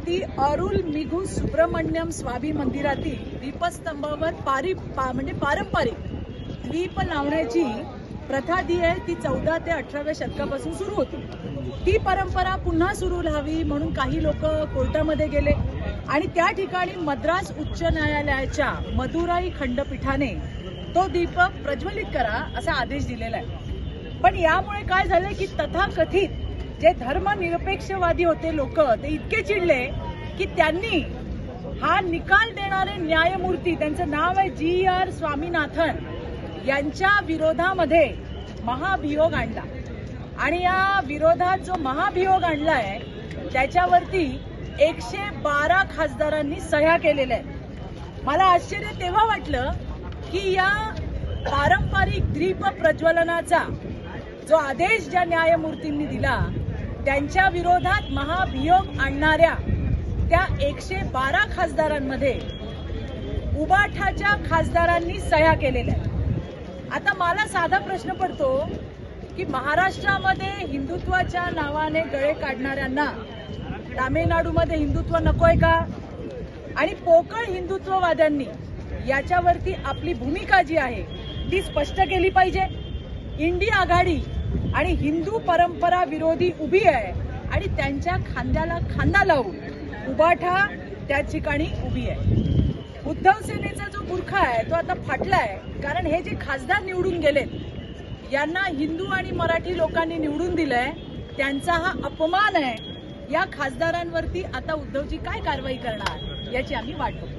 ती अरुलमिगू सुब्रमण्यम स्वामी मंदिरातील दीपस्तंभावर म्हणजे पारंपरिक दीप लावण्याची प्रथा जी आहे ती 14 ते 18व्या शतकापासून सुरू होती। ती परंपरा पुन्हा सुरू राहावी म्हणून काही लोक कोर्टामध्ये गेले आणि त्या ठिकाणी मद्रास उच्च न्यायालयाच्या मदुराई खंडपीठाने तो दीप प्रज्वलित करा असा आदेश दिलेला आहे। पण यामुळे काय झालं की तथाकथित जे धर्मनिरपेक्षवादी होते लोक ते इतके चिडले की त्यांनी हा निकाल देणारे न्यायमूर्ती, त्यांचं नाव आहे GR स्वामीनाथन, यांच्या विरोधामध्ये महाभियोग आणला आणि या विरोधात जो महाभियोग आणलाय त्याच्यावरती 112 खासदारांनी सह्या केलेल्या आहेत। मला आश्चर्य तेव्हा वाटलं की या पारंपरिक दीप प्रज्वलनाचा जो आदेश ज्या न्यायमूर्तींनी दिला त्यांच्या विरोधात महाभियोग आणणाऱ्या त्या 112 खासदारांमध्ये उबाठाच्या खासदारांनी सह्या केलेल्या आहेत। आता मला साधा प्रश्न पडतो की महाराष्ट्रामध्ये हिंदुत्वाच्या नावाने गळे काढणाऱ्यांना तामिळनाडूमध्ये हिंदुत्व नकोय का? आणि पोकळ हिंदुत्ववाद्यांनी याच्यावरती आपली भूमिका जी आहे ती स्पष्ट केली पाहिजे। इंडिया आघाडी आणि हिंदू परंपरा विरोधी उभी आहे आणि त्यांच्या खांद्याला खांदा लावून उबाठा त्या ठिकाणी उभी आहे। उद्धव सेनेचा जो बुरखा आहे तो आता फाटलाय, कारण हे जे खासदार निवडून गेलेत यांना हिंदू आणि मराठी लोकांनी निवडून दिलंय, त्यांचा हा अपमान आहे। या खासदारांवरती आता उद्धवजी काय कारवाई करणार याची आम्ही वाट बघतो।